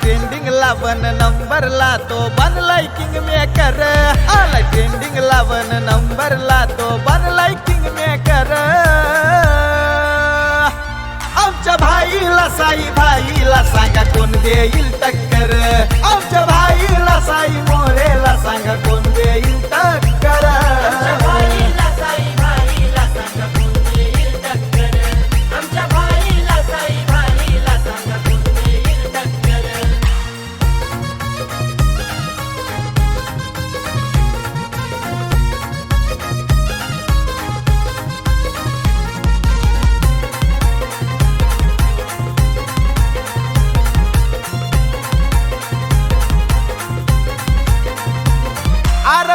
Trending ला 1 number ला तो बनलाय किंग मेकर. आला ट्रेंडिंग ला 1 नंबर ला तो बनलाय किंग मेकर. आमच्या भाईला साई भाईला सांगा कोण देईल टक्कर. आमच्या भाईला साई मोरेला सांगा कोण देईल टक्कर.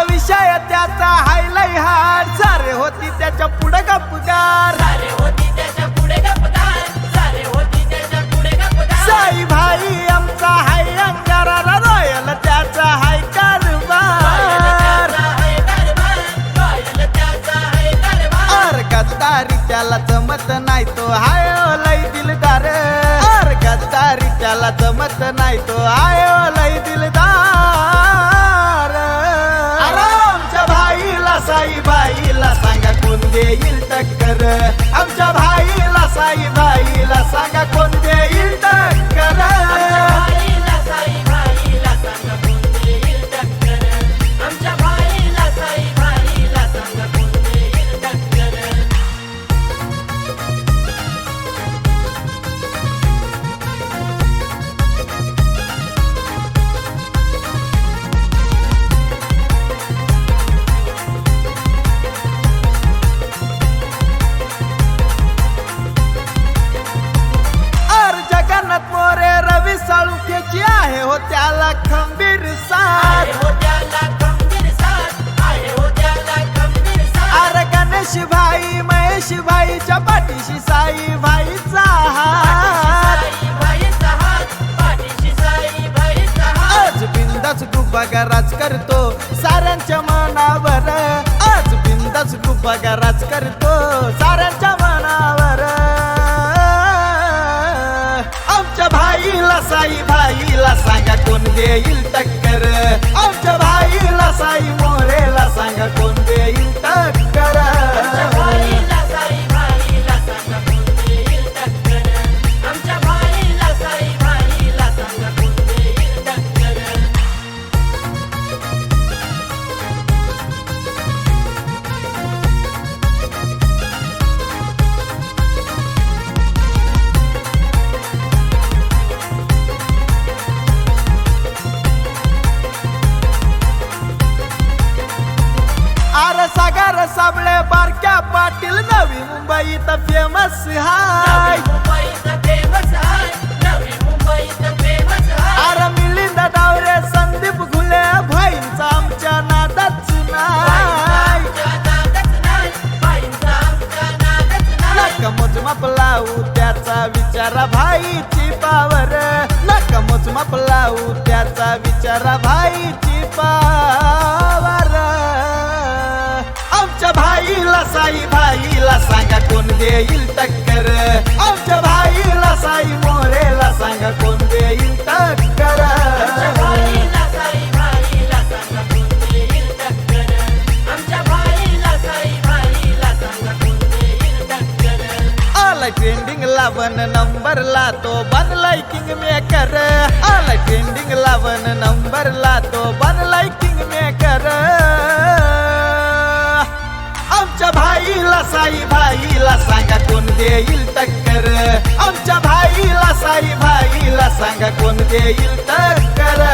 विषय त्याचा हायलाय हार. सारे होती त्याच्या पुढे गपगार. साई भाई आमचा हाय अंगारा. रॉयल त्याचा हाय कारभार. अर गद्दारी त्याला जमत नाही तो हाय लय दिलदार. अर गद्दारी त्याला जमत नाही तो हाय लय दिलदार. साई भाईला सांगा कोण देईल टक्कर. आमच्या भाईला साई भाईला सांगा कोण देईल टक्कर. साळुक्याची आहे हो त्याला खंबीर साथ. अरे गणेश भाई महेश भाईच्या पाठीशी साई भाईचा हात. आज बिंदास डुबागा राज करतो साऱ्यांच्या मनावर. आज बिंदास डुबागा राज करतो साऱ्यांच्या मनावर. आमच्या भाईला साई भाईला सांगा कोण देईल टक्कर. आमच्या भाईला साई मोरेला सांगा कोण देईल टक्कर. सागर साबळे बारक्या पाटील नवी मुंबईत फेमस हाय. अरे मिलिंद डावरे संदीप घुले भाईंचा आमच्या नादाच नाय. नका मोजमाप लावू त्याचा विचारा भाईची पावर. नका मोजमाप लावू त्याचा विचारा भाईची पावर. आमच्या भाईला साई भाईला सांगा कोण देईल टक्कर. आमच्या भाईला साई मोरेला सांगा कोण देईल टक्कर. आला ट्रेंडिंग ला 1 नंबर ला तो बनलाय किंग मेकर. आला ट्रेंडिंग ला 1 नंबर ला तो बनलाय किंग मेकर. आमच्या भाईला साई भाईला सांगा कोण देईल टक्कर. आमच्या भाईला साई भाईला सांगा कोण देईल टक्कर.